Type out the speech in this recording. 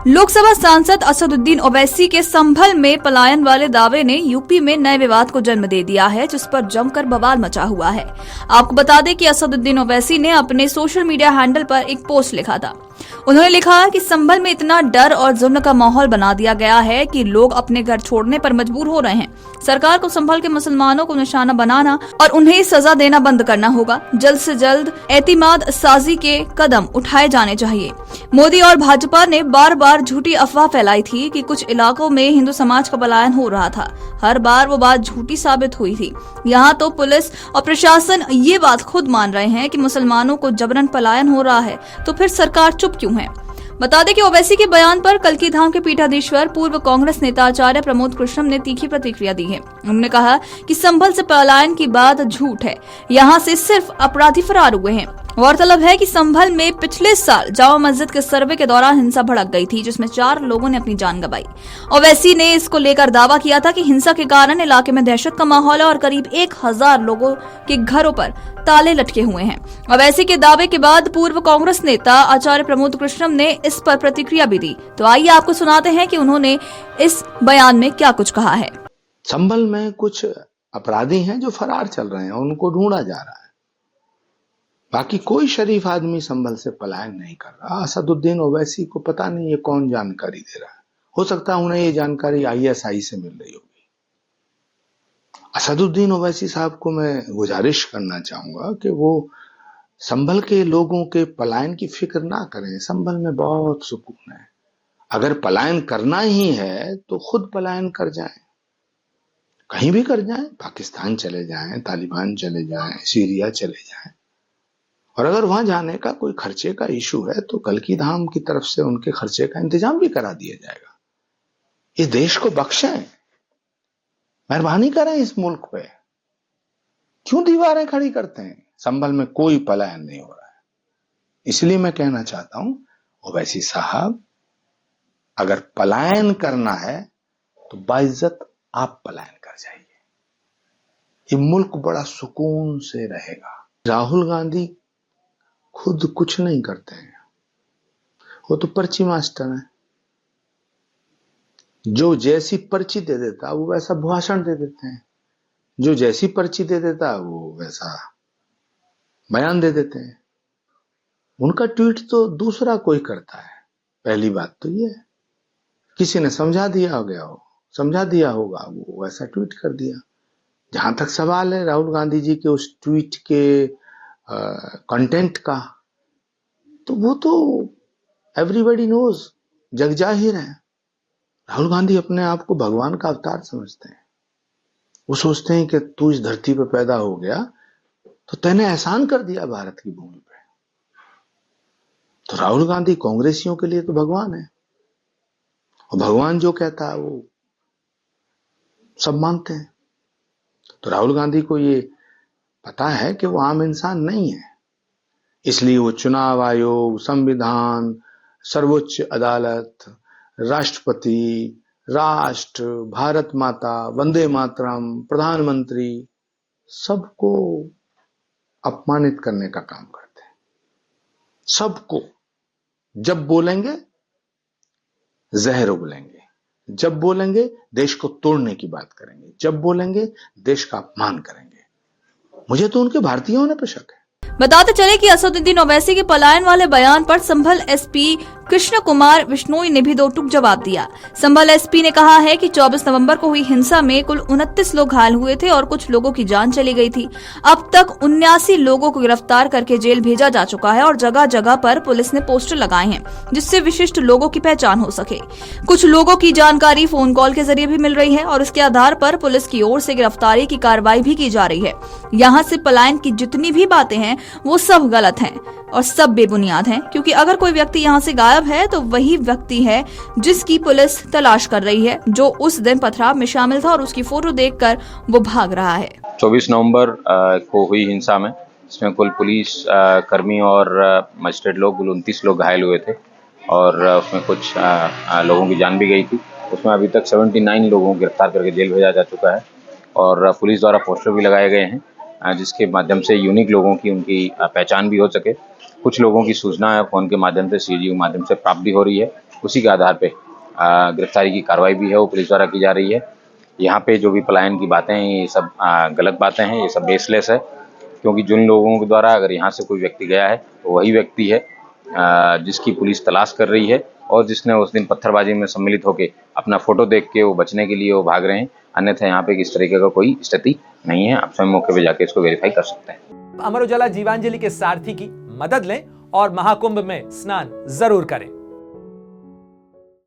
लोकसभा सांसद असदुद्दीन ओवैसी के संभल में पलायन वाले दावे ने यूपी में नए विवाद को जन्म दे दिया है, जिस पर जमकर बवाल मचा हुआ है। आपको बता दें कि असदुद्दीन ओवैसी ने अपने सोशल मीडिया हैंडल पर एक पोस्ट लिखा था। उन्होंने लिखा कि संभल में इतना डर और जुल्म का माहौल बना दिया गया है कि लोग अपने घर छोड़ने पर मजबूर हो रहे हैं। सरकार को संभल के मुसलमानों को निशाना बनाना और उन्हें सजा देना बंद करना होगा। जल्द से जल्द एतिमाद साजी के कदम उठाए जाने चाहिए। मोदी और भाजपा ने बार बार झूठी अफवाह फैलाई थी कि कुछ इलाकों में हिंदू समाज का पलायन हो रहा था। हर बार वो बात झूठी साबित हुई थी। यहाँ तो पुलिस और प्रशासन ये बात खुद मान रहे हैं कि मुसलमानों को जबरन पलायन हो रहा है, तो फिर सरकार चुप क्यों है? बता दें कि ओवैसी के बयान पर कल्कीधाम के पीठाधीश्वर पूर्व कांग्रेस नेता आचार्य प्रमोद कृष्णम ने तीखी प्रतिक्रिया दी है। उन्होंने कहा कि संभल से पलायन की बात झूठ है, यहाँ से सिर्फ अपराधी फरार हुए हैं। गौरतलब है कि संभल में पिछले साल जामा मस्जिद के सर्वे के दौरान हिंसा भड़क गई थी, जिसमें 4 लोगों ने अपनी जान गंवाई। ओवैसी ने इसको लेकर दावा किया था कि हिंसा के कारण इलाके में दहशत का माहौल है और करीब 1000 लोगों के घरों पर ताले लटके हुए हैं। ओवैसी के दावे के बाद पूर्व कांग्रेस नेता आचार्य प्रमोद कृष्णम ने इस पर प्रतिक्रिया भी दी। तो आइए आपको सुनाते हैं कि उन्होंने इस बयान में क्या कुछ कहा है। संभल में कुछ अपराधी हैं जो फरार चल रहे हैं, उनको ढूंढा जा रहा है। बाकी कोई शरीफ आदमी संभल से पलायन नहीं कर रहा। असदुद्दीन ओवैसी को पता नहीं ये कौन जानकारी दे रहा है। हो सकता है उन्हें ये जानकारी आईएसआई से मिल रही होगी। असदुद्दीन ओवैसी साहब को मैं गुजारिश करना चाहूंगा कि वो संभल के लोगों के पलायन की फिक्र ना करें। संभल में बहुत सुकून है। अगर पलायन करना ही है तो खुद पलायन कर जाएं, कहीं भी कर जाएं। पाकिस्तान चले जाएं, तालिबान चले जाएं, सीरिया चले जाएं। और अगर वहां जाने का कोई खर्चे का इशू है तो कल्कीधाम की तरफ से उनके खर्चे का इंतजाम भी करा दिया जाएगा। इस देश को बख्शें, मेहरबानी करें इस मुल्क पे। क्यों दीवारें खड़ी करते हैं? संभल में कोई पलायन नहीं हो रहा है। इसलिए मैं कहना चाहता हूं, ओवैसी साहब, अगर पलायन करना है तो बाइज्जत आप पलायन कर जाइए। ये मुल्क बड़ा सुकून से रहेगा। राहुल गांधी खुद कुछ नहीं करते हैं, वो तो पर्ची मास्टर है। जो जैसी पर्ची दे देता वो वैसा भाषण दे देते हैं, जो जैसी पर्ची दे देता वो वैसा बयान दे देते हैं। उनका ट्वीट तो दूसरा कोई करता है। पहली बात तो ये है, किसी ने समझा दिया होगा, वो वैसा ट्वीट कर दिया। जहां तक सवाल है राहुल गांधी जी के उस ट्वीट के कंटेंट का, तो वो तो एवरीबॉडी नोज, जग जाहिर है। राहुल गांधी अपने आप को भगवान का अवतार समझते हैं। वो सोचते हैं कि तू इस धरती पर पैदा हो गया तो तैने एहसान कर दिया भारत की भूमि पे। तो राहुल गांधी कांग्रेसियों के लिए तो भगवान है, और भगवान जो कहता है वो सब मानते हैं। तो राहुल गांधी को ये पता है कि वो आम इंसान नहीं है, इसलिए वो चुनाव आयोग, संविधान, सर्वोच्च अदालत, राष्ट्रपति, राष्ट्र, भारत माता, वंदे मातरम, प्रधानमंत्री, सबको अपमानित करने का काम करते हैं। सबको जब बोलेंगे जहर उगलेंगे, जब बोलेंगे देश को तोड़ने की बात करेंगे, जब बोलेंगे देश का अपमान करेंगे। मुझे तो उनके भारतीय होने पर शक है। बताते चले कि असदुद्दीन ओवैसी के पलायन वाले बयान पर संभल एसपी कृष्ण कुमार बिश्नोई ने भी दो टूक जवाब दिया। संभल एसपी ने कहा है कि 24 नवंबर को हुई हिंसा में कुल 29 लोग घायल हुए थे और कुछ लोगों की जान चली गई थी। अब तक 79 लोगों को गिरफ्तार करके जेल भेजा जा चुका है और जगह जगह पर पुलिस ने पोस्टर लगाए हैं, जिससे विशिष्ट लोगों की पहचान हो सके। कुछ लोगों की जानकारी फोन कॉल के जरिए भी मिल रही है और इसके आधार पर पुलिस की ओर से गिरफ्तारी की कार्रवाई भी की जा रही है। यहाँ से पलायन की जितनी भी बातें हैं वो सब गलत हैं और सब बेबुनियाद हैं, क्योंकि अगर कोई व्यक्ति यहाँ से गायब है तो वही व्यक्ति है जिसकी पुलिस तलाश कर रही है, जो उस दिन पथराव में शामिल था और उसकी फोटो देखकर वो भाग रहा है। 24 नवंबर को हुई हिंसा में इसमें कुल पुलिस कर्मी और मजिस्ट्रेट लोग, कुल 29 लोग घायल हुए थे और उसमें कुछ लोगों की जान भी गई थी। उसमें अभी तक 79 लोगों को गिरफ्तार करके जेल भेजा जा चुका है और पुलिस द्वारा पोस्टर भी लगाए गए हैं, जिसके माध्यम से यूनिक लोगों की उनकी पहचान भी हो सके। कुछ लोगों की सूचना फ़ोन के माध्यम से, सीजीयू माध्यम से प्राप्त भी हो रही है। उसी के आधार पे गिरफ्तारी की कार्रवाई भी है वो पुलिस द्वारा की जा रही है। यहाँ पे जो भी पलायन की बातें हैं ये सब गलत बातें हैं, ये सब बेसलेस है, क्योंकि जिन लोगों के द्वारा अगर यहाँ से कोई व्यक्ति गया है तो वही व्यक्ति है जिसकी पुलिस तलाश कर रही है और जिसने उस दिन पत्थरबाजी में सम्मिलित होकर अपना फोटो देख के वो बचने के लिए वो भाग रहे हैं। अन्यथा यहाँ पे इस तरीके का कोई स्थिति नहीं है। आप स्वयं मौके पे जाके इसको वेरीफाई कर सकते हैं। अमर उजाला जीवांजलि के सारथी की मदद लें और महाकुंभ में स्नान जरूर करें।